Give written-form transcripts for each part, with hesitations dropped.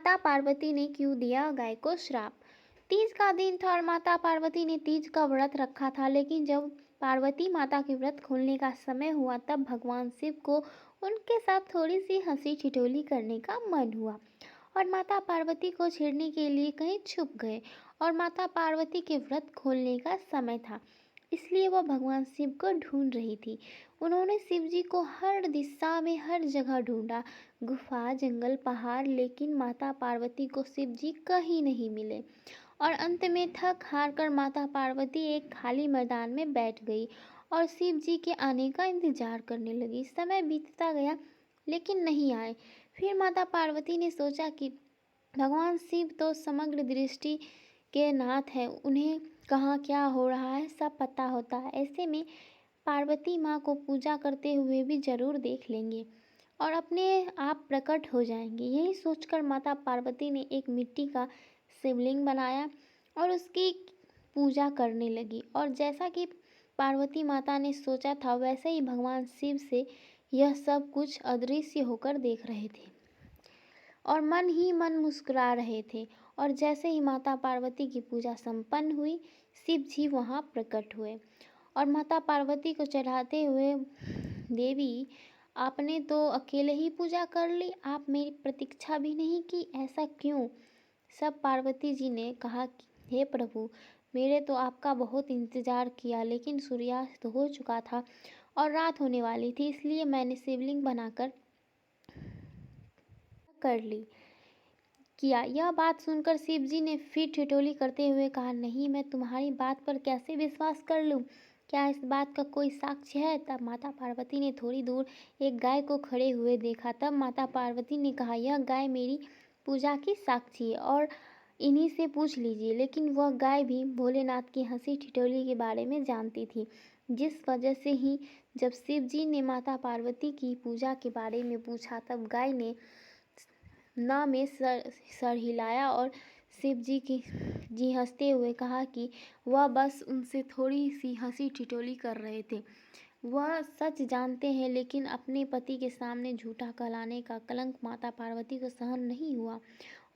माता पार्वती ने क्यों दिया गाय को श्राप। तीज का दिन था और माता पार्वती ने तीज का व्रत रखा था, लेकिन जब पार्वती माता के व्रत खोलने का समय हुआ तब भगवान शिव को उनके साथ थोड़ी सी हंसी ठिठोली करने का मन हुआ और माता पार्वती को छेड़ने के लिए कहीं छुप गए। और माता पार्वती के व्रत खोलने का समय था, इसलिए वह भगवान शिव को ढूंढ रही थी। उन्होंने शिव जी को हर दिशा में हर जगह ढूंढा, गुफा, जंगल, पहाड़, लेकिन माता पार्वती को शिव जी कहीं नहीं मिले। और अंत में थक हार कर माता पार्वती एक खाली मैदान में बैठ गई और शिव जी के आने का इंतजार करने लगी। समय बीतता गया लेकिन नहीं आए। फिर माता पार्वती ने सोचा कि भगवान शिव तो समग्र दृष्टि के नाथ हैं, उन्हें कहाँ क्या हो रहा है सब पता होता है। ऐसे में पार्वती माँ को पूजा करते हुए भी जरूर देख लेंगे और अपने आप प्रकट हो जाएंगे। यही सोचकर माता पार्वती ने एक मिट्टी का शिवलिंग बनाया और उसकी पूजा करने लगी। और जैसा कि पार्वती माता ने सोचा था वैसे ही भगवान शिव से यह सब कुछ अदृश्य होकर देख रहे थे और मन ही मन मुस्कुरा रहे थे। और जैसे ही माता पार्वती की पूजा संपन्न हुई, शिव जी वहाँ प्रकट हुए और माता पार्वती को चढ़ाते हुए, देवी आपने तो अकेले ही पूजा कर ली, आप मेरी प्रतीक्षा भी नहीं की, ऐसा क्यों। सब पार्वती जी ने कहा कि हे प्रभु, मेरे तो आपका बहुत इंतजार किया, लेकिन सूर्यास्त हो चुका था और रात होने वाली थी, इसलिए मैंने शिवलिंग बनाकर कर ली किया। यह बात सुनकर शिव जी ने फिर ठिठोली करते हुए कहा, नहीं, मैं तुम्हारी बात पर कैसे विश्वास कर लूं, क्या इस बात का कोई साक्ष्य है। तब माता पार्वती ने थोड़ी दूर एक गाय को खड़े हुए देखा। तब माता पार्वती ने कहा, यह गाय मेरी पूजा की साक्षी है और इन्हीं से पूछ लीजिए। लेकिन वह गाय भी भोलेनाथ की हंसी ठिठोली के बारे में जानती थी, जिस वजह से ही जब शिव जी ने माता पार्वती की पूजा के बारे में पूछा तब गाय ने ना में सर हिलाया और शिव जी हंसते हुए कहा कि वह बस उनसे थोड़ी सी हंसी ठिठोली कर रहे थे। वह सच जानते हैं, लेकिन अपने पति के सामने झूठा कहलाने का कलंक माता पार्वती को सहन नहीं हुआ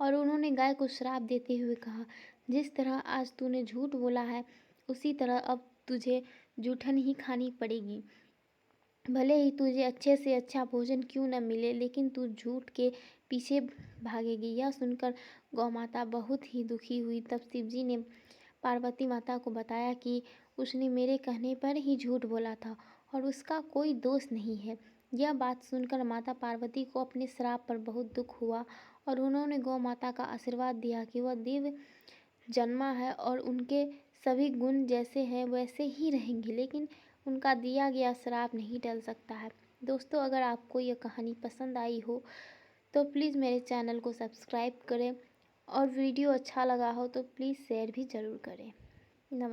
और उन्होंने गाय को श्राप देते हुए कहा, जिस तरह आज तूने झूठ बोला है उसी तरह अब तुझे जूठन ही खानी पड़ेगी। भले ही तुझे अच्छे से अच्छा भोजन क्यों न मिले, लेकिन तू झूठ के पीछे भागेगी। यह सुनकर गौ माता बहुत ही दुखी हुई। तब शिव जी ने पार्वती माता को बताया कि उसने मेरे कहने पर ही झूठ बोला था और उसका कोई दोष नहीं है। यह बात सुनकर माता पार्वती को अपने श्राप पर बहुत दुख हुआ और उन्होंने गौ माता का आशीर्वाद दिया कि वह दिव्य जन्मा है और उनके सभी गुण जैसे हैं वैसे ही रहेंगे, लेकिन उनका दिया गया श्राप नहीं टल सकता है। दोस्तों, अगर आपको यह कहानी पसंद आई हो तो प्लीज़ मेरे चैनल को सब्सक्राइब करें और वीडियो अच्छा लगा हो तो प्लीज़ शेयर भी ज़रूर करें। नमस्कार।